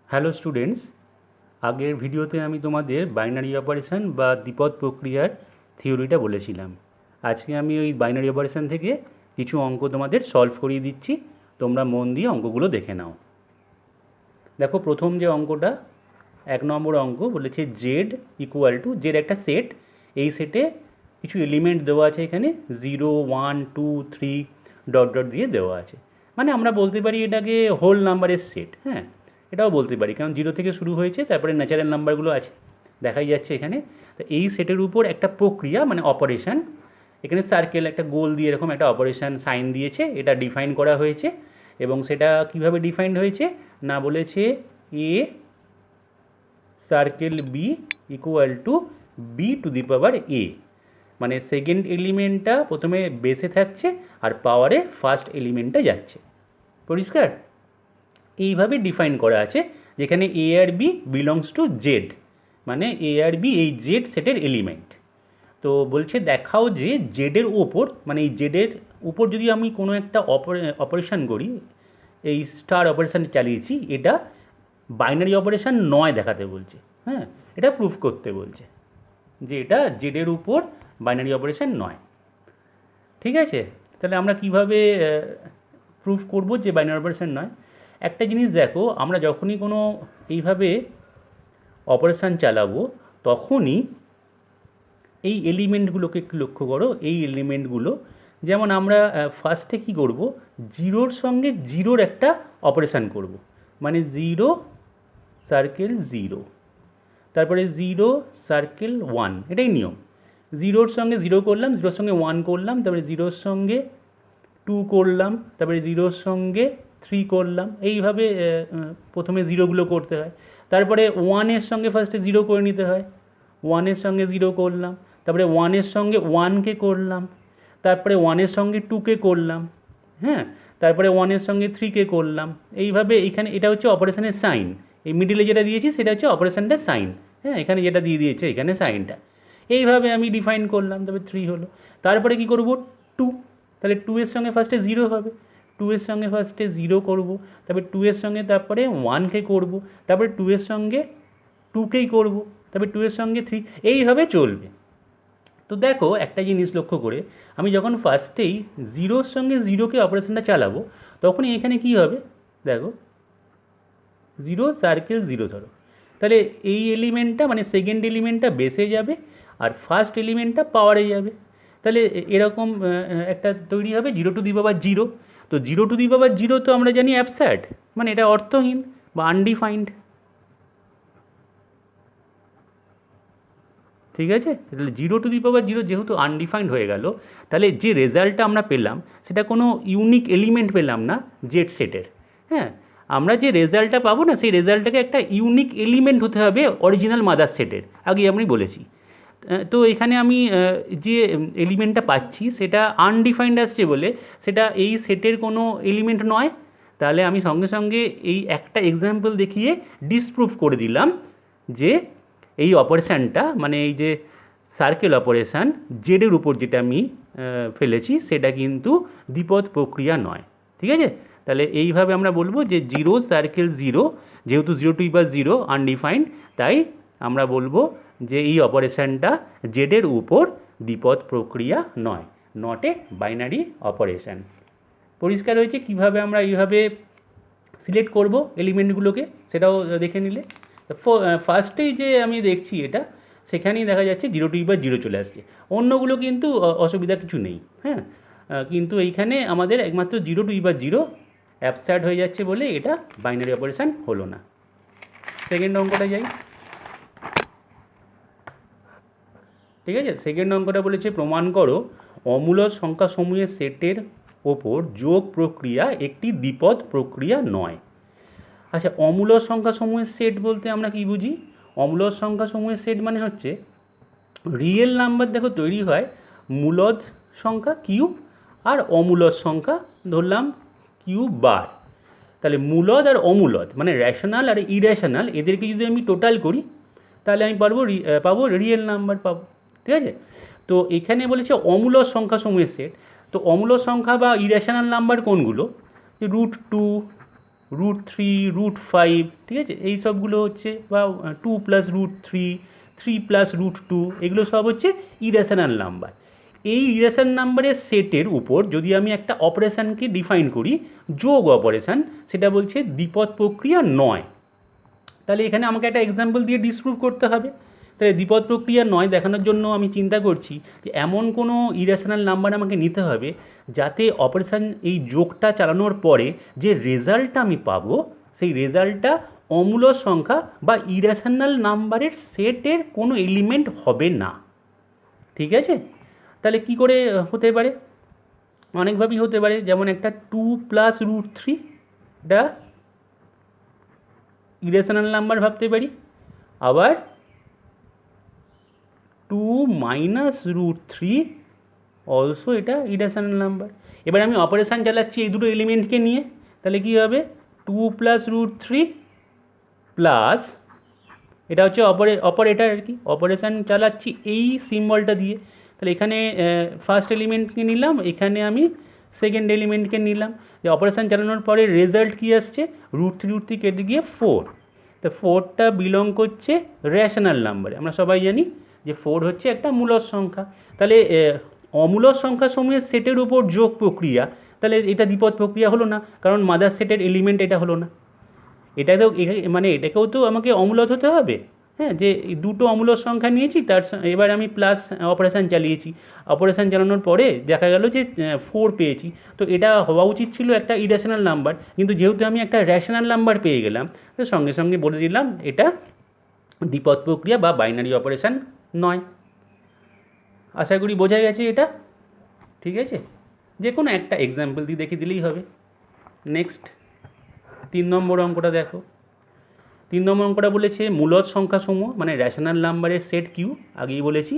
Hello students, আগের ভিডিওতে আমি তোমাদের বাইনারি অপারেশন বা দ্বিপদ প্রক্রিয়ার থিওরিটা বলেছিলাম। আজকে আমি ওই বাইনারি অপারেশন থেকে কিছু অঙ্ক তোমাদের সলভ করিয়ে দিচ্ছি। তোমরা মন দিয়ে অঙ্কগুলো দেখে নাও। দেখো, প্রথম যে অঙ্কটা, 1 নম্বর অঙ্ক বলেছে জেড ইকুয়াল টু, জেড একটা সেট, এই সেটে কিছু এলিমেন্ট দেওয়া আছে, এখানে 0 1 2 3 ডট ডট দিয়ে দেওয়া আছে। মানে আমরা বলতে পারি এটাকে হোল নাম্বারের সেট। হ্যাঁ, এটাও বলতে পারি, কারণ 0 থেকে শুরু হয়েছে, তারপরে ন্যাচারাল নাম্বারগুলো আছে, দেখাই যাচ্ছে এখানে। তো এই সেটের উপর একটা প্রক্রিয়া মানে অপারেশান, এখানে সার্কেল একটা গোল দিয়ে এরকম একটা অপারেশান সাইন দিয়েছে, এটা ডিফাইন করা হয়েছে। এবং সেটা কিভাবে ডিফাইন্ড হয়েছে না, বলেছে A circle B equal to B to the power A, মানে সেকেন্ড এলিমেন্টটা প্রথমে বেসে থাকছে আর পাওয়ারে ফার্স্ট এলিমেন্টটা যাচ্ছে। পরিষ্কার? এইভাবে ডিফাইন করা আছে, যেখানে এ আর বি বিলংস টু জেড, মানে এ আর বি এই জেড সেটের এলিমেন্ট। তো বলছে দেখাও যে জেডের ওপর, মানে এই জেডের উপর যদি আমি কোনো একটা অপারেশান করি, এই স্টার অপারেশান চালিয়েছি, এটা বাইনারি অপারেশান নয় দেখাতে বলছে। হ্যাঁ, এটা প্রুফ করতে বলছে যে এটা জেডের উপর বাইনারি অপারেশান নয়। ঠিক আছে, তাহলে আমরা কিভাবে প্রুফ করব যে বাইনারি অপারেশান নয়? একটা জিনিস দেখো, আমরা যখনই কোনো এইভাবে অপারেশান চালাবো, তখনই এই এলিমেন্টগুলোকে একটু লক্ষ্য করো। এই এলিমেন্টগুলো, যেমন আমরা ফার্স্টে কী করব, জিরোর সঙ্গে জিরোর একটা অপারেশান করব, মানে 0 সার্কেল 0, তারপরে 0 সার্কেল 1, এটাই নিয়ম। 0-র সঙ্গে 0 করলাম, 0-র সঙ্গে 1 করলাম, তারপরে 0-র সঙ্গে 2 করলাম, তারপরে 0-র সঙ্গে 3 করলাম। এইভাবে প্রথমে জিরোগুলো করতে হয়। তারপরে 1-এর সঙ্গে ফার্স্টে 0 করে নিতে হয়, 1-এর সঙ্গে 0 করলাম, তারপরে 1-এর সঙ্গে 1কে করলাম, তারপরে 1-এর সঙ্গে 2কে করলাম। হ্যাঁ, তারপরে 1-এর সঙ্গে 3কে করলাম। এইভাবে এইখানে এটা হচ্ছে অপারেশনের সাইন, এই মিডিলে যেটা দিয়েছি সেটা হচ্ছে অপারেশনটার সাইন। হ্যাঁ, এখানে যেটা দিয়ে দিয়েছে এখানে সাইনটা, এইভাবে আমি ডিফাইন করলাম, তবে 3 হলো। তারপরে কি করব, 2, তাহলে 2-এর সঙ্গে ফার্স্টে 0 হবে, 2-এর সঙ্গে ফার্স্টে 0 করব, তারপরে 2-এর সঙ্গে তারপরে 1কে করব, তারপরে 2-এর সঙ্গে 2কেই করব, তারপরে 2-এর সঙ্গে 3, এইভাবে চলবে। তো দেখো একটা জিনিস লক্ষ্য করে, আমি যখন ফার্স্টেই 0-র সঙ্গে 0কে অপারেশনটা চালাবো, তখনই এখানে কি হবে দেখো, 0 সার্কেল 0 ধরো, তাহলে এই এলিমেন্টটা মানে সেকেন্ড এলিমেন্টটা বেসে যাবে আর ফার্স্ট এলিমেন্টটা পাওয়ারে যাবে। তাহলে এরকম একটা তৈরি হবে 0 টু দি পাওয়ার 0। তো 0 টু দি পাওয়ার 0 তো আমরা জানি অ্যাবসার্ড, মানে এটা অর্থহীন বা আনডিফাইন্ড। ঠিক আছে, তাহলে 0 টু দি পাওয়ার 0 যেহেতু আনডিফাইন্ড হয়ে গেল, তাহলে যে রেজাল্টটা আমরা পেলাম সেটা কোনো ইউনিক এলিমেন্ট পেলাম না জেড সেটের। হ্যাঁ, আমরা যে রেজাল্টটা পাবো না, সেই রেজাল্টটাকে একটা ইউনিক এলিমেন্ট হতে হবে অরিজিনাল মাদার সেটের, আগে আমি বলেছি। তো এখানে আমি যে এলিমেন্টটা পাচ্ছি সেটা আনডিফাইন্ড আসছে বলে সেটা এই সেটের কোনো এলিমেন্ট নয়। তাহলে আমি সঙ্গে সঙ্গে এই একটা এক্সাম্পল দেখিয়ে ডিসপ্রুভ করে দিলাম যে এই অপারেশানটা, মানে এই যে সার্কেল অপারেশান জেডের উপর যেটা আমি ফেলেছি, সেটা কিন্তু দ্বিপদ প্রক্রিয়া নয়। ঠিক আছে, তাহলে এইভাবে আমরা বলবো যে 0 সার্কেল 0, যেহেতু 0 টু দি পাওয়ার 0 আনডিফাইন্ড, তাই আমরা বলবো যে এই অপারেশানটা জেডের উপর দ্বিপদ প্রক্রিয়া নয়, নট এ বাইনারি অপারেশান। পরিষ্কার হয়েছে? কিভাবে আমরা এইভাবে সিলেক্ট করব এলিমেন্টগুলোকে সেটাও দেখে নিলে। ফার্স্টেই যে আমি দেখছি এটা, সেখানেই দেখা যাচ্ছে 0 টু দি পাওয়ার 0 চলে আসছে, অন্যগুলো কিন্তু অসুবিধা কিছু নেই। হ্যাঁ, কিন্তু এইখানে আমাদের একমাত্র 0 টু দি পাওয়ার 0 অ্যাবসার্ড হয়ে যাচ্ছে বলে এটা বাইনারি অপারেশান হলো না। সেকেন্ড অঙ্কটা যাই। ঠিক আছে, সেকেন্ড অঙ্কটা বলেছে প্রমাণ করো অমূলদ সংখ্যাসমূহের সেটের ওপর যোগ প্রক্রিয়া একটি দ্বিপদ প্রক্রিয়া নয়। আচ্ছা, অমূলদ সংখ্যাসমূহের সেট বলতে আমরা কি বুঝি? অমূলদ সংখ্যাসমূহের সেট মানে হচ্ছে রিয়েল নাম্বার, দেখো তৈরি হয় মূলদ সংখ্যা কিউব আর অমূলদ সংখ্যা ধরলাম কিউব বার। তাহলে মূলদ আর অমূলদ মানে র্যাশনাল আর ইর্যাশনাল, এদেরকে যদি আমি টোটাল করি তাহলে আমি পাবো রিয়েল নাম্বার পাবো। ঠিক আছে, তো এখানে বলেছে অমূলদ সংখ্যাসমূহের সেট। তো অমূলদ সংখ্যা বা ইর্যাশনাল নাম্বার কোনগুলো? √2, √3 √5, ঠিক আছে, এই সবগুলো হচ্ছে, বা 2 + √3, 3 + √2, এগুলো সব হচ্ছে ইরেশনাল নাম্বার। এই ইরেশনাল নাম্বারের সেটের উপর যদি আমি একটা অপারেশানকে ডিফাইন করি, যোগ অপারেশান, সেটা বলছে দ্বিপদ প্রক্রিয়া নয়। তাহলে এখানে আমাকে একটা এক্সাম্পল দিয়ে ডিসপ্রুভ করতে হবে। তাহলে দ্বিপদ প্রক্রিয়া নয় দেখানোর জন্য আমি চিন্তা করছি যে এমন কোনো ইরেশনাল নাম্বার আমাকে নিতে হবে যাতে অপারেশান এই যোগটা চালানোর পরে যে রেজাল্টটা আমি পাবো সেই রেজাল্টটা অমূলদ সংখ্যা বা ইরেশনাল নাম্বারের সেটের কোনো এলিমেন্ট হবে না। ঠিক আছে, তাহলে কি করে হতে পারে? অনেকভাবেই হতে পারে, যেমন একটা 2 + √3 এটা ইরেশনাল নাম্বার ভাবতে পারি, আবার 2 - √3 অলসো এটা ইরেশনাল নাম্বার। এবার আমি অপারেশান চালাচ্ছি এই দুটো এলিমেন্টকে নিয়ে, তাহলে কী হবে? 2 + √3 প্লাস, এটা হচ্ছে অপারেটার আর কি, অপারেশান চালাচ্ছি এই সিম্বলটা দিয়ে। তাহলে এখানে ফার্স্ট এলিমেন্টকে নিলাম, এখানে আমি সেকেন্ড এলিমেন্টকে নিলাম। যে অপারেশান চালানোর পরে রেজাল্ট কী আসছে? √3 কেটে গিয়ে 4। তো 4টা বিলং করছে রেশনাল নাম্বারে। আমরা সবাই জানি যে 4 হচ্ছে একটা মূলদ সংখ্যা। তাহলে অমূলদ সংখ্যা সমূহের সেটের উপর যোগ প্রক্রিয়া, তাহলে এটা দ্বিপদ প্রক্রিয়া হলো না, কারণ মাদার সেটের এলিমেন্ট এটা হলো না। এটাতেও মানে এটাকেও তো আমাকে অমূলদ হতে হবে। হ্যাঁ, যে দুটো অমূলদ সংখ্যা নিয়েছি, এবার আমি প্লাস অপারেশান চালিয়েছি, অপারেশান চালানোর পরে দেখা গেল যে 4 পেয়েছি। তো এটা হওয়া উচিত ছিল একটা ইরেশনাল নাম্বার, কিন্তু যেহেতু আমি একটা রেশনাল নাম্বার পেয়ে গেলাম, তো সঙ্গে সঙ্গে বলে দিলাম এটা দ্বিপদ প্রক্রিয়া বা বাইনারি অপারেশান নয়। আশা করি বোঝা গেছে এটা। ঠিক আছে, যে কোনো একটা এক্সাম্পল দিয়ে দেখিয়ে দিলেই হবে। নেক্সট 3 নম্বর অঙ্কটা দেখো। 3 নম্বর অঙ্কটা বলেছে মূলদ সংখ্যাসমূহ মানে রেশনাল নাম্বারের সেট কিউ, আগেই বলেছি,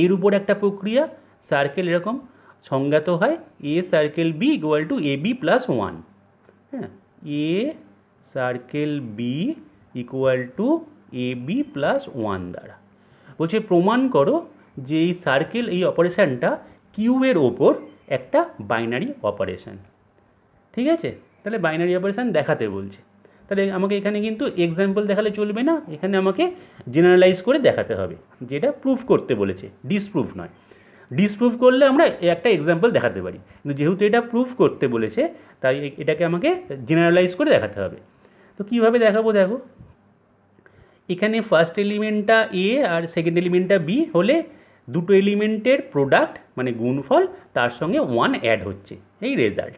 এর উপর একটা প্রক্রিয়া সার্কেল এরকম সংজ্ঞাত হয় A circle B equal to AB + 1। হ্যাঁ, A circle B equal to AB + 1 দ্বারা বলছে প্রমাণ করো যে এই সার্কেল এই অপারেশানটা কিউবের ওপর একটা বাইনারি অপারেশান। ঠিক আছে, তাহলে বাইনারি অপারেশান দেখাতে বলছে। তাহলে আমাকে এখানে কিন্তু এক্সাম্পল দেখালে চলবে না, এখানে আমাকে জেনারেলাইজ করে দেখাতে হবে, যেটা প্রুফ করতে বলেছে, ডিসপ্রুফ নয়। ডিসপ্রুফ করলে আমরা একটা এক্সাম্পল দেখাতে পারি, কিন্তু যেহেতু এটা প্রুফ করতে বলেছে তাই এটাকে আমাকে জেনারেলাইজ করে দেখাতে হবে। তো কীভাবে দেখাবো দেখো, এখানে ফার্স্ট এলিমেন্টটা এ আর সেকেন্ড এলিমেন্টটা বি হলে দুটো এলিমেন্টের প্রোডাক্ট মানে গুণফল, তার সঙ্গে 1 অ্যাড হচ্ছে, এই রেজাল্ট।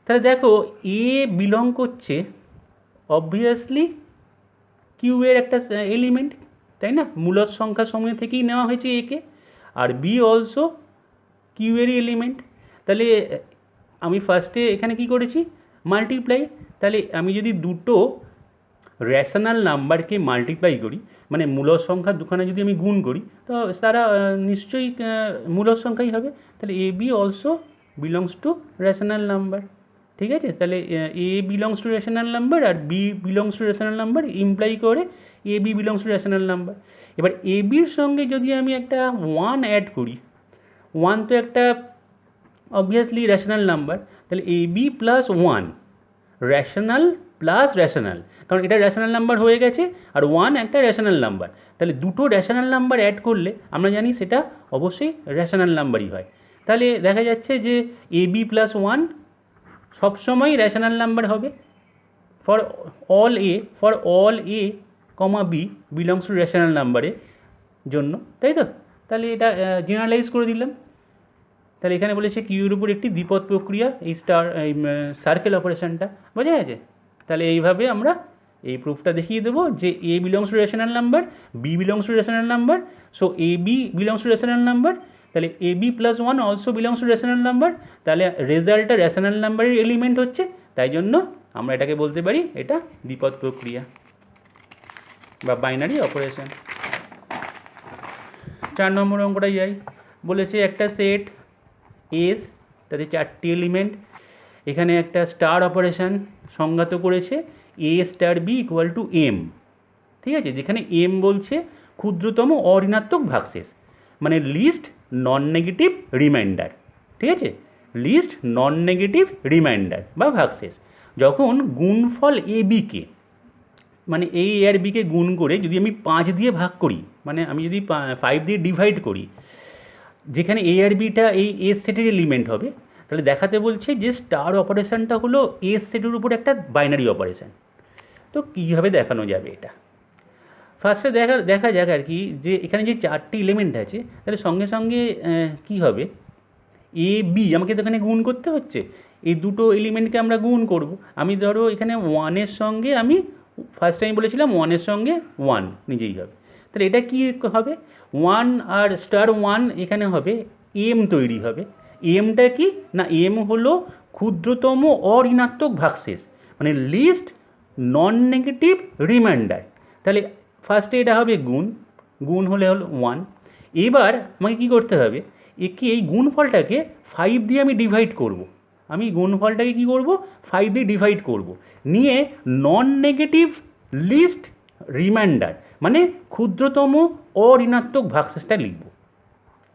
তাহলে দেখো এ বিলং করছে অবভিয়াসলি কিউবের একটা এলিমেন্ট, তাই না? মূলদ সংখ্যা সমূহ থেকেই নেওয়া হয়েছে একে, আর বি অলসো কিউবেরই এলিমেন্ট। তাহলে আমি ফার্স্টে এখানে কি করেছি? মাল্টিপ্লাই। তাহলে আমি যদি দুটো রেশনাল নাম্বারকে মাল্টিপ্লাই করি, মানে মূলদ সংখ্যা দুখানে যদি আমি গুণ করি, তো তারা নিশ্চয়ই মূলদ সংখ্যাই হবে। তাহলে A B also belongs to rational number. ঠিক আছে, তাহলে A belongs to rational number আর B belongs to rational number imply করে A B belongs to rational number. এবার এ বির সঙ্গে যদি আমি একটা 1 অ্যাড করি, 1 তো একটা অবভিয়াসলি রেশনাল নাম্বার, তাহলে A B + 1 rational plus rational, কারণ এটা রেশনাল নাম্বার হয়ে গেছে আর 1 একটা রেশনাল নাম্বার। তাহলে দুটো রেশনাল নাম্বার অ্যাড করলে আমরা জানি সেটা অবশ্যই রেশনাল নাম্বারই হয়। তাহলে দেখা যাচ্ছে যে এ বি + 1 সবসময় রেশনাল নাম্বার হবে for all A comma B belongs to rational নাম্বারের জন্য, তাই তো? তাহলে এটা জেনারেলাইজ করে দিলাম। তাহলে এখানে বলেছে কিউর উপর একটি দ্বিপদ প্রক্রিয়া, এই সার্কেল অপারেশনটা বোঝা গেছে। তাহলে এইভাবে আমরা এই প্রুফটা দেখিয়ে দেবো যে A belongs to rational number, B belongs to rational number, so A B belongs to rational number, তাহলে A B + 1 also belongs to rational number. তাহলে রেজাল্টটা রেশনাল নাম্বারের এলিমেন্ট হচ্ছে, তাই জন্য আমরা এটাকে বলতে পারি এটা দ্বিপদ প্রক্রিয়া বা বাইনারি অপারেশন। 4 নম্বর অঙ্কটা যাই। বলেছে একটা সেট এস, তাতে 4টি এলিমেন্ট, এখানে একটা স্টার অপারেশান সংজ্ঞাত করেছে A star B equal to M. ঠিক আছে, যেখানে এম বলছে ক্ষুদ্রতম অঋণাত্মক ভাগশেষ, মানে লিস্ট নন নেগেটিভ রিমাইন্ডার। ঠিক আছে, লিস্ট নন নেগেটিভ রিমাইন্ডার বা ভাগশেষ। যখন গুণফল এ বিকে মানে এ আর বিকে গুণ করে যদি আমি 5 দিয়ে ভাগ করি, মানে আমি যদি 5 দিয়ে ডিভাইড করি, যেখানে এ আর বিটা এই এস সেটের এলিমেন্ট হবে, তাহলে দেখাতে বলছে যে স্টার অপারেশনটা হলো এস সেটের উপর একটা বাইনারি অপারেশন। তো কীভাবে দেখানো যাবে এটা? ফার্স্টে দেখা যাক আর কি, যে এখানে যে 4টি এলিমেন্ট আছে তাহলে সঙ্গে সঙ্গে কী হবে, এ বি আমাকে তো এখানে গুণ করতে হচ্ছে, এই দুটো এলিমেন্টকে আমরা গুণ করব। আমি ধরো এখানে 1-এর সঙ্গে আমি ফার্স্ট টাইম বলেছিলাম 1-এর সঙ্গে 1 নিজেই হবে, তাহলে এটা কি হবে, 1 আর স্টার 1 এখানে হবে এম তৈরি হবে। এমটা কি না, এম হলো ক্ষুদ্রতম অঋণাত্মক ভাগশেষ, মানে লিস্ট নন নেগেটিভ রিমাইন্ডার। তাহলে ফার্স্টে এটা হবে গুণ, গুণ হলো 1। এবার আমাকে কী করতে হবে, একে এই গুণফলটাকে 5 দিয়ে আমি ডিভাইড করব। আমি গুণফলটাকে কী করব, 5 দিয়ে ডিভাইড করব, নিয়ে নন নেগেটিভ লিস্ট রিমাইন্ডার মানে ক্ষুদ্রতম অঋণাত্মক ভাগশেষটা লিখব।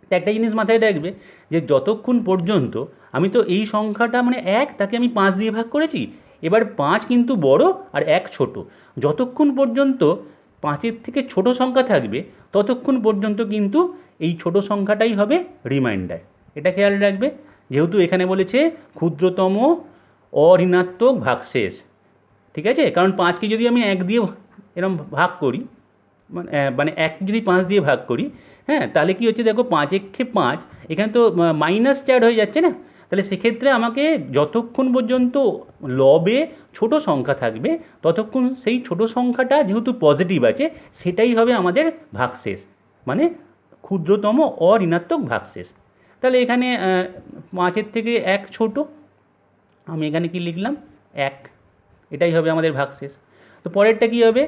তো একটা জিনিস মাথায় রাখবে যে যতক্ষণ পর্যন্ত আমি তো এই সংখ্যাটা মানে 1 তাকে আমি 5 দিয়ে ভাগ করেছি, এবার 5 কিন্তু বড় আর 1 ছোট, যতক্ষণ পর্যন্ত 5-এর থেকে ছোট সংখ্যা থাকবে ততক্ষণ পর্যন্ত কিন্তু এই ছোট সংখ্যাটাই হবে রিমাইন্ডার। এটা খেয়াল রাখবে, যেহেতু এখানে বলেছে ক্ষুদ্রতম অঋণাত্মক ভাগশেষ, ঠিক আছে? কারণ 5কে যদি আমি 1 দিয়ে এরকম ভাগ করি, মানে 1 যদি 5 দিয়ে ভাগ করি, হ্যাঁ, তাহলে কি হচ্ছে দেখো, 5 এখানে তো -4 হয়ে যাচ্ছে না, তাহলে সেক্ষেত্রে আমাকে যতক্ষণ পর্যন্ত লবে ছোট সংখ্যা থাকবে ততক্ষণ সেই ছোট সংখ্যাটা যেহেতু পজিটিভ আছে সেটাই হবে আমাদের ভাগশেষ, মানে ক্ষুদ্রতম অঋণাত্মক ভাগশেষ। তাহলে এখানে 5-এর থেকে 1 ছোট, আমি এখানে কি লিখলাম 1, এটাই হবে আমাদের ভাগশেষ। তো পরেরটা কী হবে,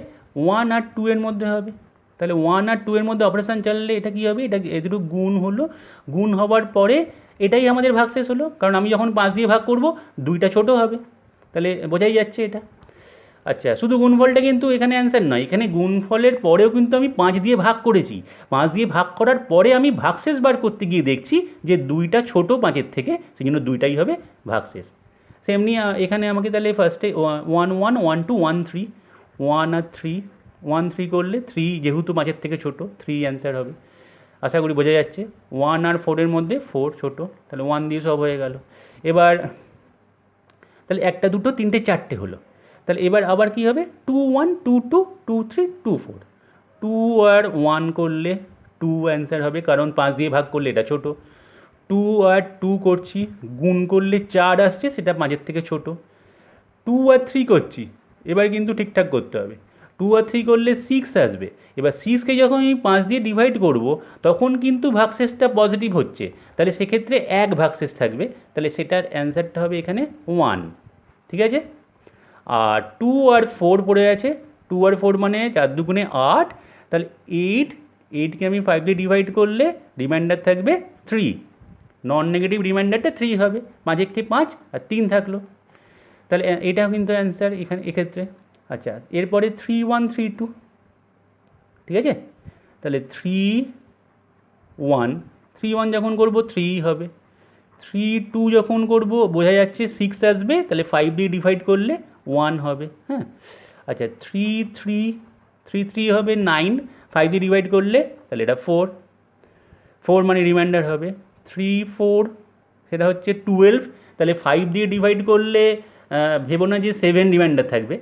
1 আর 2 এর মধ্যে হবে, তাহলে 1 আর 2 এর মধ্যে অপারেশান চালালে এটা কী হবে, এটা এদুটো গুণ হলো, গুণ হওয়ার পরে এটাই আমাদের ভাগশেষ হলো, কারণ আমি যখন 5 দিয়ে ভাগ করব 2টা ছোট হবে, তাহলে বোঝাই যাচ্ছে এটা। আচ্ছা, শুধু গুণফলটা কিন্তু এখানে অ্যান্সার নয়, এখানে গুণফলের পরেও কিন্তু আমি 5 দিয়ে ভাগ করেছি, 5 দিয়ে ভাগ করার পরে আমি ভাগশেষ বার করতে গিয়ে দেখছি যে 2টা ছোট 5-এর থেকে, সেই জন্য 2টাই হবে ভাগশেষ। সেমনি এখানে আমাকে তাহলে ফার্স্টে 1 1 1 2 1 3, 1 আর 3, 1 3 করলে 3 যেহেতু 5-এর থেকে ছোটো 3 অ্যান্সার হবে। আশা করি বোঝা যাচ্ছে। 1 আর 4-এর মধ্যে 4 ছোটো, তাহলে 1 দিয়ে সব হয়ে গেল। এবার তাহলে 1টা 2টো 3টে 4টে হলো, তাহলে এবার আবার কী হবে, 2 1 2 2 2 3 2 4, 2 আর 1 করলে 2 অ্যান্সার হবে, কারণ 5 দিয়ে ভাগ করলে এটা ছোটো। 2 আর 2 করছি, গুণ করলে 4 আসছে, সেটা 5-এর থেকে ছোটো। 2 আর 3 করছি, এবার কিন্তু ঠিকঠাক করতে হবে, 2 আর 3 করলে 6 আসবে, এবার 6কে যখন আমি 5 দিয়ে ডিভাইড করব তখন কিন্তু ভাগশেষটা পজিটিভ হচ্ছে, তাহলে সেক্ষেত্রে 1 ভাগশেষ থাকবে, তাহলে সেটার অ্যান্সারটা হবে এখানে 1, ঠিক আছে? আর 2 আর 4 পড়ে আছে, 2 আর 4 মানে 4 দুগুণে 8, তাহলে 8কে আমি 5 দিয়ে ডিভাইড করলে রিমাইন্ডার থাকবে 3, নন নেগেটিভ রিমাইন্ডারটা 3 হবে, 5 কে 5 আর 3 থাকলো, তাহলে এটা কিন্তু অ্যান্সার এখানে এক্ষেত্রে। আচ্ছা, এরপরে 3 1 3 2, ঠিক আছে? তাহলে 3 1 3 1 যখন করব 3 হবে, 3 2 যখন করব বোঝা যাচ্ছে 6 আসবে, তাহলে 5 দিয়ে ডিভাইড করলে 1 হবে, হ্যাঁ। আচ্ছা, 3 3 3 3 হবে 9, 5 দিয়ে ডিভাইড করলে তাহলে এটা 4, 4 মানে রিমাইন্ডার হবে। 3 4 সেটা হচ্ছে 12, তাহলে 5 দিয়ে ডিভাইড করলে ভেবো না যে 7 রিমাইন্ডার থাকবে,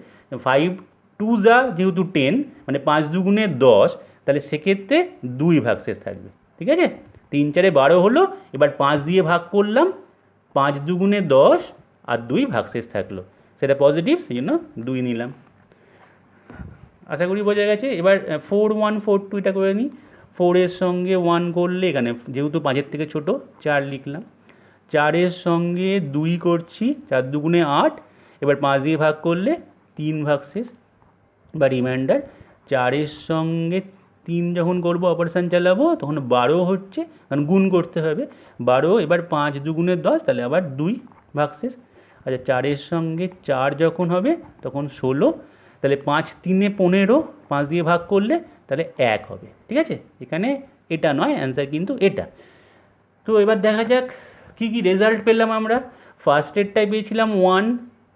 5 2 যা যেহেতু 10, মানে 5 দুগুণে 10, তাহলে সেক্ষেত্রে 2 ভাগশেষ থাকবে, ঠিক আছে? 3 4 12 হলো, এবার 5 দিয়ে ভাগ করলাম, 5 দুগুণে 10 আর 2 ভাগশেষ থাকলো, সেটা পজিটিভ, সেই জন্য 2 নিলাম। আশা করি বোঝা গেছে। এবার 4 1 4 2 এটা করে নিই, 4-এর সঙ্গে 1 করলে এখানে যেহেতু 5-এর থেকে ছোটো 4 লিখলাম, 4-এর সঙ্গে 2 করছি, 4 দুগুণে 8, এবার 5 দিয়ে ভাগ করলে 3 ভাগশেষ বা রিমাইন্ডার। 4-এর সঙ্গে 3 যখন করবো অপারেশান চালাবো তখন 12 হচ্ছে, কারণ গুণ করতে হবে 12, এবার 5 দুগুণে 10, তাহলে আবার 2 ভাগশেষ। আচ্ছা, 4-এর সঙ্গে 4 যখন হবে তখন 16, তাহলে 5 3 15, 5 দিয়ে ভাগ করলে তাহলে 1 হবে, ঠিক আছে? এখানে এটা নয়, অ্যান্সার কিন্তু এটা। তো এবার দেখা যাক কী কী রেজাল্ট পেলাম আমরা। ফার্স্টেরটায় পেয়েছিলাম 1,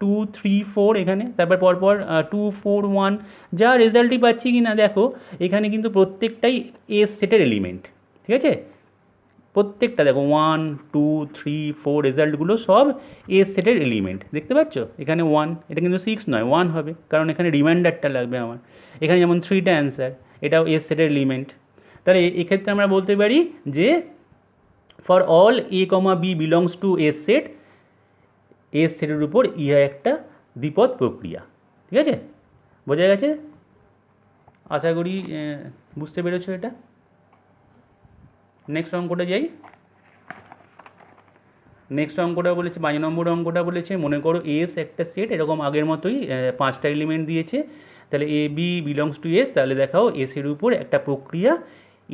2 3 4 এখানে, তারপর পরপর 2 4 1, যা রেজাল্টই পাচ্ছি কি না দেখো, এখানে কিন্তু প্রত্যেকটাই এস সেটের এলিমেন্ট, ঠিক আছে? প্রত্যেকটা দেখো 1 2 3 4 রেজাল্টগুলো সব এস সেটের এলিমেন্ট, দেখতে পাচ্ছ? এখানে 1, এটা কিন্তু 6 নয়, 1 হবে, কারণ এখানে রিমাইন্ডারটা লাগবে আমার। এখানে যেমন 3টা অ্যান্সার, এটাও এস সেটের এলিমেন্ট। তাহলে এক্ষেত্রে আমরা বলতে পারি যে for all A comma B belongs to S set, S সেটের উপর ইহা একটা দ্বিপদ প্রক্রিয়া, ঠিক আছে? বোঝা গেছে? আশা করি বুঝতে পেরেছো এটা। নেক্সট অঙ্কটা যাই। নেক্সট অঙ্কটা বলেছে 5 নম্বর অঙ্কটা বলেছে, মনে করো এস একটা সেট, এরকম আগের মতোই 5টা এলিমেন্ট দিয়েছে। তাহলে A B belongs to S, তাহলে দেখাও এসের উপর একটা প্রক্রিয়া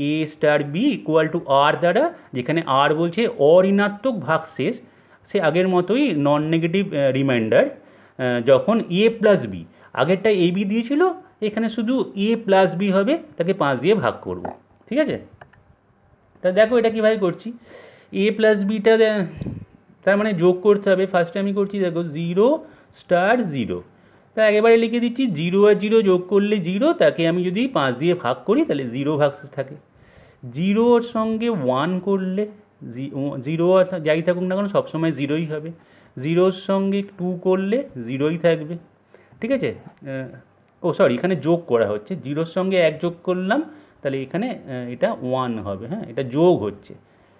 এ স্টার বি ইকুয়াল টু আর দ্বারা, যেখানে আর বলছে অঋণাত্মক ভাগশেষ, সে আগের মতোই নন নেগেটিভ রিমাইন্ডার, যখন এ প্লাস বি, আগেরটা এ বি দিয়েছিল, এখানে শুধু এ প্লাস বি হবে, তাকে 5 দিয়ে ভাগ করব, ঠিক আছে? তা দেখো এটা কীভাবে করছি, এ প্লাস বিটা তার মানে যোগ করতে হবে। ফার্স্টে আমি করছি দেখো 0 স্টার 0, তা একেবারে লিখে দিচ্ছি 0 আর 0 যোগ করলে 0, তাকে আমি যদি 5 দিয়ে ভাগ করি তাহলে 0 ভাগশেষ থাকে। 0-র সঙ্গে 1 করলে 0 আর যাই থাকুক না কেন সবসময় 0ই হবে। 0-র সঙ্গে 2 করলে 0ই থাকবে, ঠিক আছে? ও সরি, এখানে যোগ করা হচ্ছে, 0-র সঙ্গে 1 যোগ করলাম, তাহলে এখানে এটা 1 হবে, হ্যাঁ, এটা যোগ হচ্ছে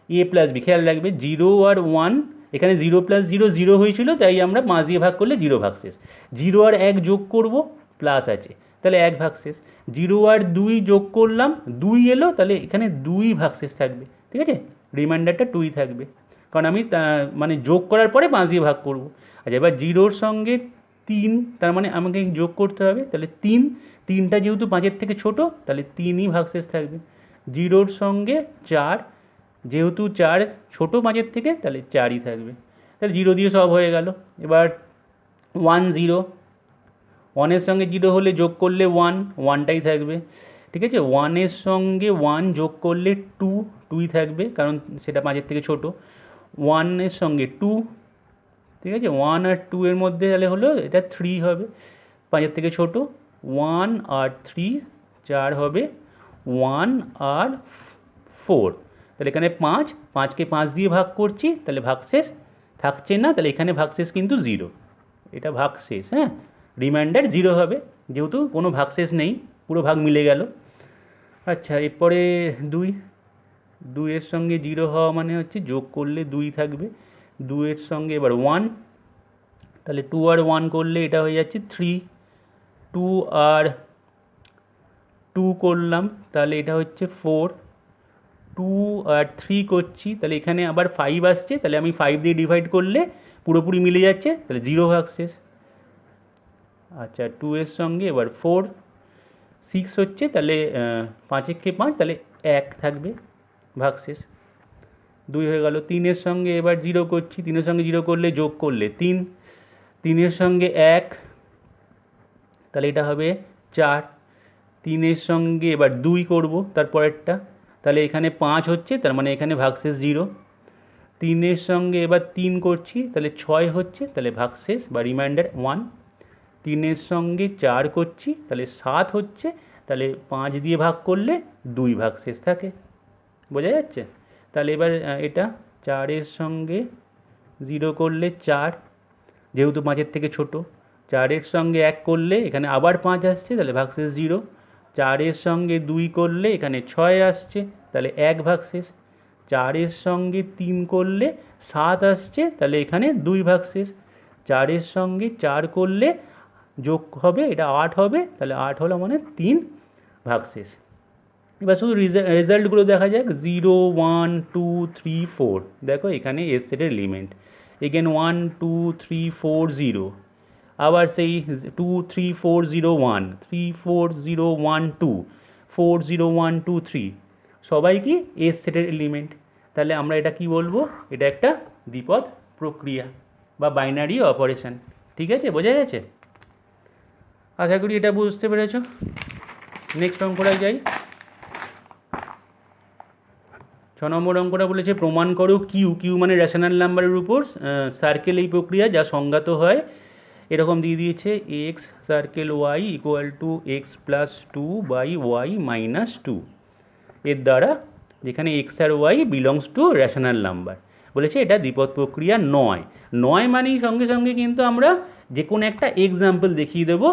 এ প্লাস বি। খেয়াল রাখবে 0 আর 1, এখানে 0 প্লাস 0 0 হয়েছিল, তাই আমরা 5 দিয়ে ভাগ করলে 0 ভাগশেষ। 0 আর 1 যোগ করব, প্লাস আছে, তাহলে 1 ভাগশেষ। 0 আর 2 যোগ করলাম, 2 এলো, তাহলে এখানে 2 ভাগশেষ থাকবে, ঠিক আছে? রিমাইন্ডারটা 2ই থাকবে, কারণ আমি মানে যোগ করার পরে 5 দিয়ে ভাগ করব। আচ্ছা, এবার 0-র সঙ্গে 3, তার মানে আমাকে যোগ করতে হবে, তাহলে 3টা যেহেতু 5-এর থেকে ছোটো, তাহলে 3ই ভাগশেষ থাকবে। 0-র সঙ্গে 4, যেহেতু 4 ছোটো 5-এর থেকে, তাহলে 4ই থাকবে, তাহলে 0 দিয়ে সব হয়ে গেল। এবার 1 0, 1-এর সঙ্গে 0 হলে যোগ করলে 1টাই থাকবে, ঠিক আছে? 1-এর সঙ্গে 1 যোগ করলে 2ই থাকবে, কারণ সেটা 5-এর থেকে ছোটো। 1-এর সঙ্গে 2, ঠিক আছে? 1 আর 2 এর মধ্যে তাহলে হলো এটা 3 হবে, 5-এর থেকে ছোটো। 1 আর 3 4 হবে, 1 আর 4, তাহলে এখানে 5কে 5 দিয়ে ভাগ করছি, তাহলে ভাগশেষ থাকছে না, তাহলে এখানে ভাগশেষ কিন্তু 0, এটা ভাগশেষ, হ্যাঁ, রিমাইন্ডার 0 হবে, যেহেতু কোনো ভাগশেষ নেই, পুরো ভাগ মিলে গেল। আচ্ছা, এরপরে 2-এর সঙ্গে 0 হওয়া মানে হচ্ছে যোগ করলে 2 থাকবে। 2-এর সঙ্গে এবার 1, তাহলে 2 আর 1 করলে এটা হয়ে যাচ্ছে 3, 2 আর 2 করলাম, তাহলে এটা হচ্ছে 4, 2 আর 3 করছি, তাহলে এখানে আবার 5 আসছে, তাহলে আমি 5 দিয়ে ডিভাইড করলে পুরোপুরি মিলে যাচ্ছে, তাহলে 0 ভাগশেষ। আচ্ছা, 2-এর সঙ্গে এবার 4, 6 হচ্ছে, তাহলে 5-এর 5, তাহলে 1 থাকবে, ভাগশেষ 2 হয়ে গেল। 3-এর সঙ্গে এবার 0 করছি, 3-এর সঙ্গে 0 করলে যোগ করলে 3, 3-এর সঙ্গে 1, তাহলে এটা হবে 4, 3-এর সঙ্গে এবার 2 করব তারপরেরটা, তাহলে এখানে 5 হচ্ছে, তার মানে এখানে ভাগশেষ 0। 3-এর সঙ্গে এবার 3 করছি, তাহলে 6 হচ্ছে, তাহলে ভাগশেষ বা রিমাইন্ডার 1। 3-এর সঙ্গে 4 করছি, তাহলে 7 হচ্ছে, তাহলে 5 দিয়ে ভাগ করলে 2 ভাগশেষ থাকে, বোঝা যাচ্ছে? তাহলে এবার এটা 4-এর সঙ্গে 0 করলে 4, যেহেতু 5-এর থেকে ছোটো। 4-এর সঙ্গে 1 করলে এখানে আবার 5 আসছে, তাহলে ভাগশেষ 0। 4-এর সঙ্গে 2 করলে এখানে 6 আসছে, তাহলে 1 ভাগশেষ। 4-এর সঙ্গে 3 করলে 7 আসছে, তাহলে এখানে 2 ভাগশেষ। 4-এর সঙ্গে 4 করলে যোগ হবে, এটা 8 হবে, তাহলে 8 হলো মানে 3 ভাগশেষ। এবার শুধু রেজাল্টগুলো দেখা যাক, 0 1 2 3 4, দেখো এখানে এস সেটের এলিমেন্ট। এগেন 1 2 3 4 0, আবার সেই 2 3 4 0 1, 3 4 0 1 2, 4 0 1 2 3, সবাই কি এস সেটের এলিমেন্ট। তাহলে আমরা এটা কি বলবো, এটা একটা দ্বিপদ প্রক্রিয়া বা বাইনারি অপারেশন, ঠিক আছে? বোঝা গেছে? আশা করি এটা বুঝতে পেরেছো। নেক্সট অঙ্কটায় যাই। 6 নম্বর অঙ্কটা বলেছে প্রমাণ করো কিউ মানে রেশনাল নাম্বারের উপর সার্কেল এই প্রক্রিয়া যা সংজ্ঞাত হয় এরকম দিয়ে দিয়েছে X circle Y equal to X plus two by Y minus two, এর দ্বারা যেখানে এক্স আর Y belongs to rational number, বলেছে এটা দ্বিপদ প্রক্রিয়া নয়। নয় মানেই সঙ্গে সঙ্গে কিন্তু আমরা যে কোনো একটা এক্সাম্পল দেখিয়ে দেবো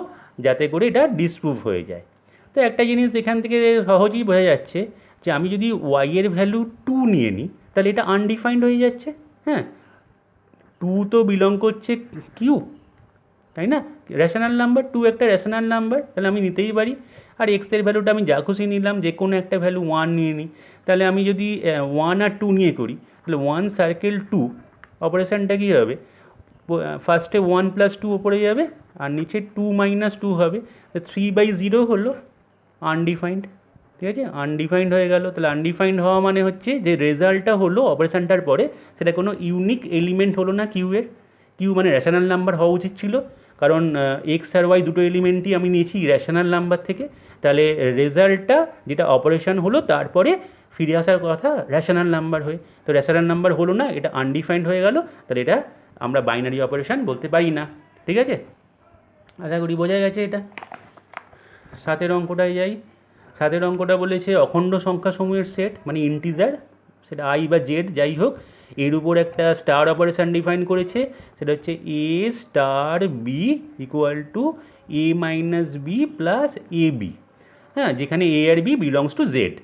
যাতে করে এটা ডিসপ্রুভ হয়ে যায়। তো একটা জিনিস এখান থেকে সহজেই বোঝা যাচ্ছে যে আমি যদি ওয়াই এর ভ্যালু টু নিয়ে নিই তাহলে এটা আনডিফাইন্ড হয়ে যাচ্ছে। হ্যাঁ, টু তো বিলং করছে কিউ, তাই না? রেশনাল নাম্বার, টু একটা রেশনাল নাম্বার, তাহলে আমি নিতেই পারি। আর এক্সের ভ্যালুটা আমি যা খুশি নিলাম, যে কোনো একটা ভ্যালু ওয়ান নিয়ে নিই। তাহলে আমি যদি ওয়ান আর টু নিয়ে করি তাহলে ওয়ান সার্কেল টু অপারেশানটা কী হবে, ফার্স্টে ওয়ান প্লাস টু ওপরে যাবে আর নিচে টু মাইনাস টু হবে, থ্রি বাই জিরো হলো আনডিফাইন্ড। ঠিক আছে, আনডিফাইন্ড হয়ে গেল। তাহলে আনডিফাইন্ড হওয়া মানে হচ্ছে যে রেজাল্টটা হলো অপারেশানটার পরে সেটা কোনো ইউনিক এলিমেন্ট হলো না কিউ এর। কিউ মানে রেশনাল নাম্বার হওয়া উচিত ছিল, কারণ এক্স আর ওয়াই দুটো এলিমেন্টই আমি নিয়েছি রেশনাল নাম্বার থেকে। তাহলে রেজাল্টটা যেটা অপারেশান হলো তারপরে ফিরে আসার কথা রেশনাল নাম্বার হয়ে, তো রেশনাল নাম্বার হলো না, এটা আনডিফাইন্ড হয়ে গেল। তাহলে এটা আমরা বাইনারি অপারেশান বলতে পারি না। ঠিক আছে, আশা করি বোঝা গেছে এটা। সাতের অঙ্কটায় যাই। সাতের অঙ্কটা বলেছে অখণ্ড সংখ্যাসমূহের সেট মানে ইন্টিজার, সেটা আই বা জেড যাই হোক, এর উপর একটা স্টার অপারেশান ডিফাইন করেছে, সেটা হচ্ছে A star B equal to A minus B plus A B. হ্যাঁ, যেখানে এ আর বি বিলংস টু জেড।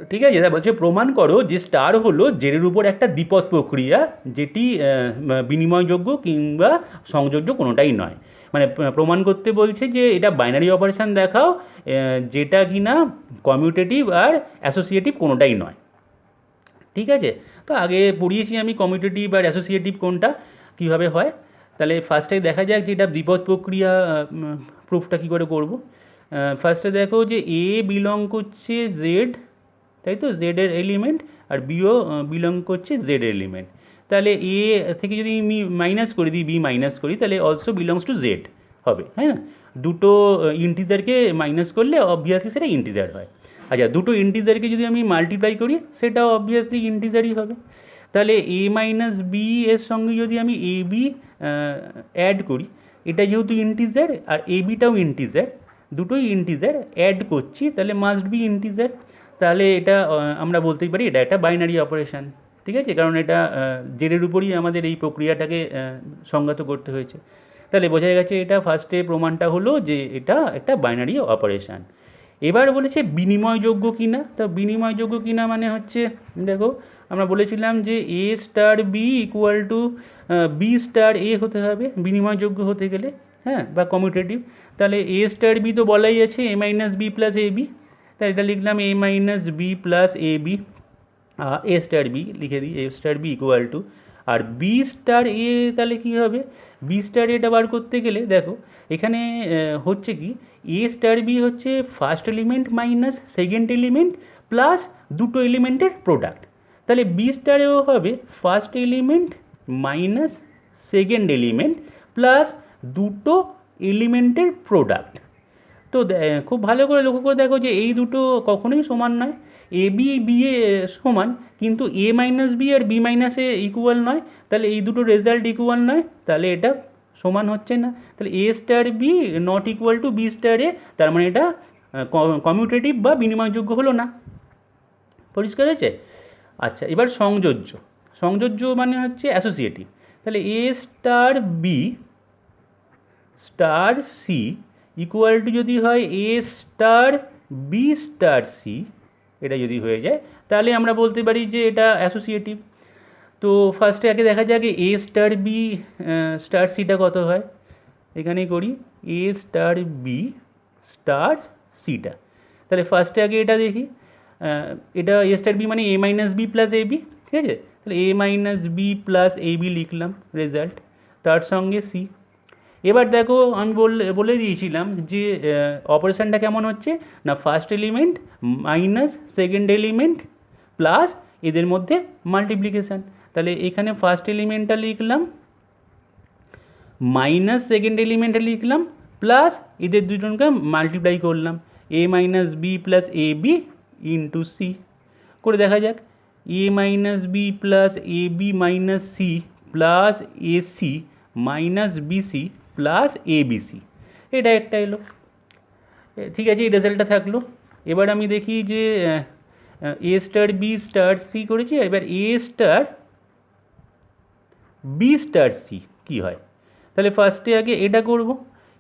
ঠিক আছে, এটা বলছে প্রমাণ করো যে স্টার হলো জেডের উপর একটা দ্বিপদ প্রক্রিয়া যেটি বিনিময়যোগ্য কিংবা সংযোজ্য কোনোটাই নয়। মানে প্রমাণ করতে বলছে যে এটা বাইনারি অপারেশান দেখাও যেটা কিনা কমিউটেটিভ আর অ্যাসোসিয়েটিভ কোনোটাই নয়। ঠিক আছে, তো আগে পড়িয়েছি আমি কমিউটেটিভ আর অ্যাসোসিয়েটিভ কোনটা কীভাবে হয়। তাহলে ফার্স্টে দেখা যাক যে এটা দ্বিপদ প্রক্রিয়া প্রুফটা কী করে করব। ফার্স্টে দেখো যে এ বিলং করছে জেড, তাই তো, জেডের এলিমেন্ট, আর বিও বিলং করছে জেড এলিমেন্ট। তাহলে এ থেকে যদি আমি মাইনাস করে দিই, বি মাইনাস করি, তাহলে অলসো বিলংস টু জেড হবে, হ্যাঁ না? দুটো ইন্টিজারকে মাইনাস করলে অবভিয়াসলি সেটা ইন্টিজার হয়। আচ্ছা, দুটো ইন্টিজারকে যদি আমি মাল্টিপ্লাই করি সেটাও অবভিয়াসলি ইন্টিজারই হবে। তাহলে এ মাইনাস বি এর সঙ্গে যদি আমি এ বি অ্যাড করি, এটা যেহেতু ইন্টিজার আর এ বিটাও ইন্টিজার, দুটোই ইন্টিজার অ্যাড করছি, তাহলে মাস্ট বি ইন্টিজার। তাহলে এটা আমরা বলতেই পারি এটা একটা বাইনারি অপারেশান। ঠিক আছে, কারণ এটা জেডের উপরই আমাদের এই প্রক্রিয়াটাকে সংজ্ঞাত করতে হয়েছে। তাহলে বোঝা গেছে এটা ফার্স্টে প্রমাণটা হলো যে এটা একটা বাইনারি অপারেশান। এবার বলেছে বিনিময়যোগ্য কিনা। তো বিনিময়যোগ্য কিনা মানে হচ্ছে, দেখো আমরা বলেছিলাম যে A star B equal to B star A হতে হবে বিনিময়যোগ্য হতে গেলে, হ্যাঁ, বা কমিউটেটিভ। তাহলে এ স্টার বি তো বলাই আছে A minus B plus A B, তাই এটা লিখলাম A minus B plus A B, A star B লিখে দিই, A star B equal to, আর বি স্টার এ তাহলে কী হবে, বি স্টার এটা বার করতে গেলে দেখো এখানে হচ্ছে কি, এ স্টার বি হচ্ছে first element minus second element plus দুটো এলিমেন্টের প্রোডাক্ট। তাহলে বি স্টারেও হবে first element minus second element plus দুটো এলিমেন্টের প্রোডাক্ট। তো খুব ভালো করে লক্ষ্য করে দেখো যে এই দুটো কখনোই সমান নয়। এ বি বি এ সমান, কিন্তু এ মাইনাস বি আর বি মাইনাস এ ইকুয়াল নয়। তাহলে এই দুটো রেজাল্ট ইকুয়াল নয়, তাহলে এটা সমান হচ্ছে না। তাহলে A star B not equal to B star A, তার মানে এটা কমিউটেটিভ বা বিনিময়যোগ্য হলো না। পরিষ্কার হয়েছে? আচ্ছা, এবার সংযোজ্য। সংযোজ্য মানে হচ্ছে অ্যাসোসিয়েটিভ। তাহলে A star B star C equal to যদি হয় A star B star C, এটা যদি হয়ে যায় তাহলে আমরা বলতে পারি যে এটা অ্যাসোসিয়েটিভ। তো ফার্স্টে আগে দেখা যাক এ স্টার বি স্টার সিটা কত হয়, এখানেই করি এ স্টার বি স্টার সিটা। তাহলে ফার্স্টে আগে এটা দেখি, এটা এ স্টার বি মানে এ minus B plus A B, ঠিক আছে? তাহলে A minus B plus A B লিখলাম রেজাল্ট, তার সঙ্গে সি। এবার দেখো আমি বলে দিয়েছিলাম যে অপারেশানটা কেমন হচ্ছে না, first element minus second element plus এদের মধ্যে মাল্টিপ্লিকেশান। তাহলে এখানে ফার্স্ট এলিমেন্টটা লিখলাম মাইনাস সেকেন্ড এলিমেন্টটা লিখলাম প্লাস এদের দুজনকে মাল্টিপ্লাই করলাম, A minus B plus A B into C করে দেখা যাক। A minus B plus A B minus C plus A C minus BC plus ABC, এটা একটা এলো। ঠিক আছে, এই রেজাল্টটা থাকলো। এবার আমি দেখি যে A star B star C করেছি, এবার এ স্টার বি স্টার সি কী হয়। তাহলে ফার্স্টে আগে এটা করব,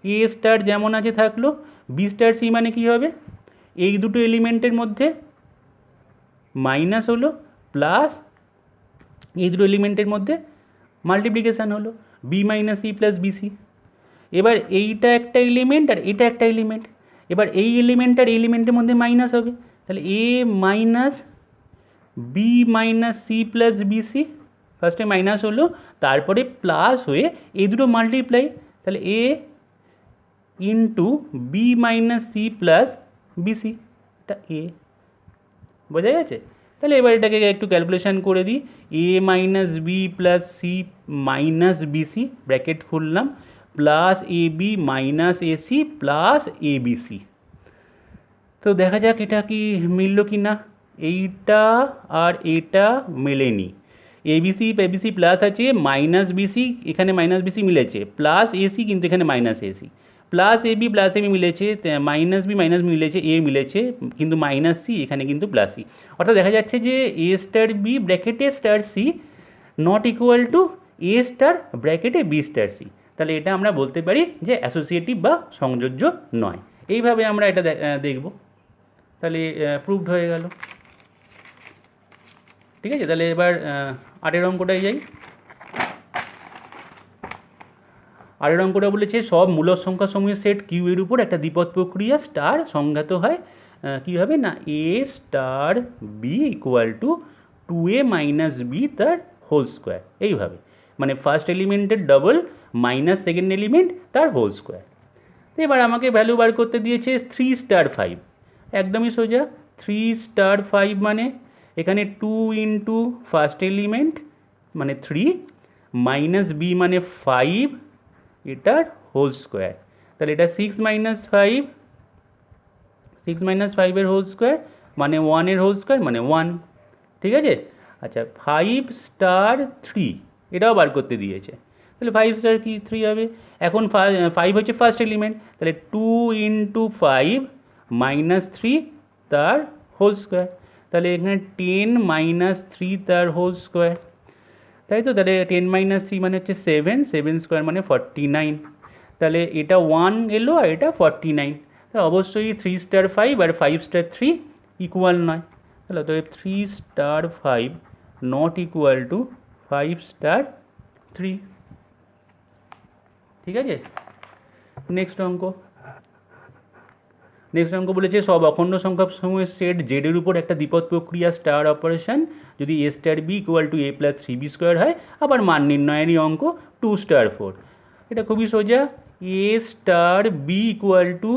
এ স্টার যেমন আছে থাকলো, বি স্টার সি মানে কী হবে, এই দুটো এলিমেন্টের মধ্যে মাইনাস হলো প্লাস এই দুটো এলিমেন্টের মধ্যে মাল্টিপ্লিকেশান হলো, B minus C plus BC. এবার এইটা একটা এলিমেন্ট আর এটা একটা এলিমেন্ট, এবার এই এলিমেন্ট আর এলিমেন্টের মধ্যে মাইনাস হবে, তাহলে A minus B minus C plus BC, ফার্স্টে মাইনাস হলো তারপরে প্লাস হয়ে এই দুটো মাল্টিপ্লাই, তাহলে A into B minus C plus BC, এটা এ। বোঝা গেছে? তাহলে এবার এটাকে একটু ক্যালকুলেশান করে দিই, A minus B plus C minus BC bracket খুললাম plus A B minus AC plus A BC. তো দেখা যাক এটা কি মিলল কি না। এইটা আর এটা মেলেনি, এবিসি এবিসি প্লাস আছে, মাইনাস বিসি এখানে মাইনাস বিসি মিলেছে, প্লাস এসি কিন্তু এখানে মাইনাস এসি, প্লাস এবি মিলেছে, মাইনাস বি মাইনাস মিলেছে, এ মিলেছে কিন্তু মাইনাস সি এখানে কিন্তু প্লাস সি। অর্থাৎ দেখা যাচ্ছে যে এ স্টার বি ব্র্যাকেটে star C not equal to A star ব্র্যাকেটে বি স্টার সি। তাহলে এটা আমরা বলতে পারি যে অ্যাসোসিয়েটিভ বা সংযোজ্য নয়। এইভাবে আমরা এটা দেখব, তাহলে প্রুভড হয়ে গেল। ঠিক আছে, তাহলে এবার আটের অঙ্কটায় যাই। আরের অঙ্কটা বলেছে সব মূলদ সংখ্যা সমূহের সেট কিউ এর উপর একটা দ্বিপদ প্রক্রিয়া স্টার সংজ্ঞাত হয় কীভাবে না, A star B equal to 2a minus B তার হোল স্কোয়ার, এইভাবে মানে ফার্স্ট এলিমেন্টের ডবল মাইনাস সেকেন্ড এলিমেন্ট তার হোল স্কোয়ার। তো এবার আমাকে ভ্যালু বার করতে দিয়েছে 3 স্টার 5, একদমই সোজা। 3 স্টার 5 মানে এখানে 2 ইন্টু ফার্স্ট এলিমেন্ট মানে 3 মাইনাস বি মানে 5 এটার হোল স্কোয়ার, তাহলে এটা 6 মাইনাস 5 এর হোল স্কোয়ার মানে 1 এর হোল স্কোয়ার মানে 1। ঠিক আছে, আচ্ছা 5 স্টার 3 এটাও বার করতে দিয়েছে, তাহলে 5 স্টার কি 3 হবে। এখন 5 হচ্ছে ফার্স্ট এলিমেন্ট, তাহলে 2 ইন্টু 5 মাইনাস 3 তার হোল স্কোয়ার, তাহলে এখানে 10 মাইনাস 3 তার হোল স্কোয়ার, তাই তো। তাহলে 10 মাইনাস 3 মানে হচ্ছে 7 স্কোয়ার মানে 49, তাহলে এটা 1 এলো আর এটা 49, তাহলে অবশ্যই 3 স্টার 5 আর 5 স্টার 3 ইকুয়াল নয়, তাহলে তো 3 star 5 not equal two 5 star 3। ঠিক আছে, নেক্সট অঙ্ক বলেছে সব অখণ্ড সংখ্যা সমূহের সেট জেডের উপর একটা দ্বিপদ প্রক্রিয়া স্টার অপারেশন যদি A star B equal to A plus 3b square হয়, আবার মান নির্ণয়েরই অঙ্ক 2 স্টার 4। এটা খুবই সোজা, A star B equal to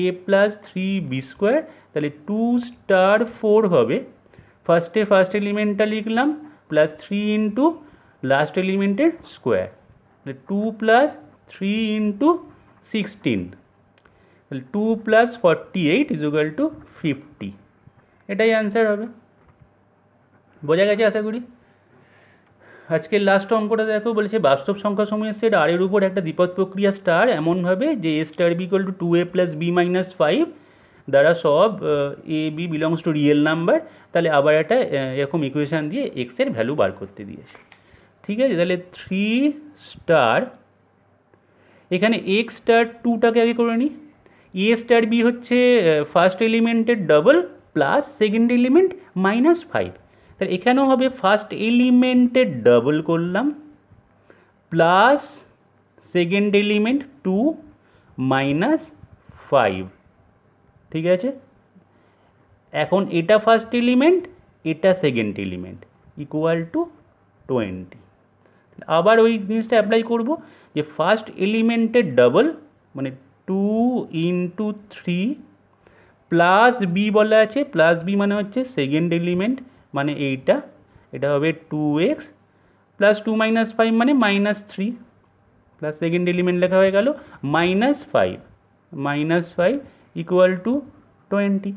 A plus 3b square, তাহলে 2 স্টার 4 হবে, ফার্স্ট এলিমেন্টটা লিখলাম প্লাস 3 ইন্টু লাস্ট এলিমেন্টের স্কোয়ার, তাহলে 2 প্লাস 3 ইন্টু 16, তাহলে 2 প্লাস 48 ইকুয়াল টু 50, এটাই অ্যান্সার হবে। বোঝা গেছে আশা করি। আজকের লাস্ট অঙ্কটা দেখো, বলেছে বাস্তব সংখ্যা সমূহের সেট আর এর উপর একটা দ্বিপদ প্রক্রিয়া স্টার এমনভাবে যে A star B equal to 2a plus B minus 5 দ্বারা সব A B belongs to real number, তাহলে আবার একটা এরকম ইকুয়েশান দিয়ে এক্সের ভ্যালু বার করতে দিয়েছে। ঠিক আছে, তাহলে 3 স্টার, এখানে এক্স স্টার 2টাকে আগে করে নিই, এ স্টার বি হচ্ছে ফার্স্ট এলিমেন্টের double plus second element minus 5, তাহলে এখানেও হবে ফার্স্ট এলিমেন্টের ডবল করলাম প্লাস সেকেন্ড এলিমেন্ট 2 মাইনাস 5। ঠিক আছে, এখন এটা ফার্স্ট এলিমেন্ট এটা সেকেন্ড এলিমেন্ট ইকুয়াল টু 20, আবার ওই জিনিসটা অ্যাপ্লাই করব যে ফার্স্ট এলিমেন্টের ডবল মানে 2 ইন্টু 3 প্লাস বি বলা আছে, প্লাস বি মানে হচ্ছে সেকেন্ড এলিমেন্ট মানে এটা হবে 2x প্লাস 2 মাইনাস 5 মানে মাইনাস 3 প্লাস সেকেন্ড এলিমেন্ট লেখা হয়ে গেল -5 ইকুয়াল টু 20।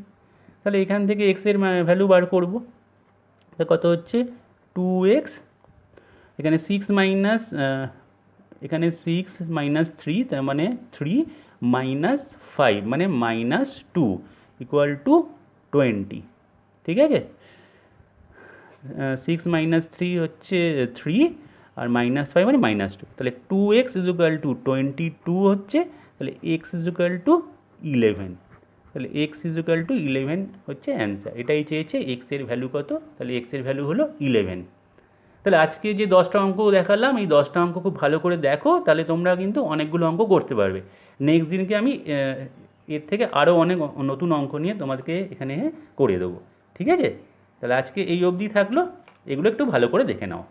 তাহলে এখান থেকে এক্সের ভ্যালু বার করব, কত হচ্ছে 2x, এখানে 6 মাইনাস এখানে 6 - 3 তার মানে 3 - 5 মানে -2 = 20। ঠিক আছে, 6 - 3 হচ্ছে 3 আর -5 মানে -2, তাহলে 2x = 22 হচ্ছে, তাহলে x = 11, তাহলে x = 11 হচ্ছে অ্যান্সার। এটাই চেয়েছে, x এর ভ্যালু কত, তাহলে x এর ভ্যালু হলো 11। তাহলে আজকে যে 10টা অঙ্ক দেখালাম, এই 10টা অঙ্ক খুব ভালো করে দেখো, তাহলে তোমরা কিন্তু অনেকগুলো অঙ্ক করতে পারবে। নেক্সট দিনকে আমি এর থেকে আরও অনেক নতুন অঙ্ক নিয়ে তোমাদেরকে এখানে করে দেবো। ঠিক আছে, তাহলে আজকে এই অবধি থাকলো, এগুলো একটু ভালো করে দেখে নাও।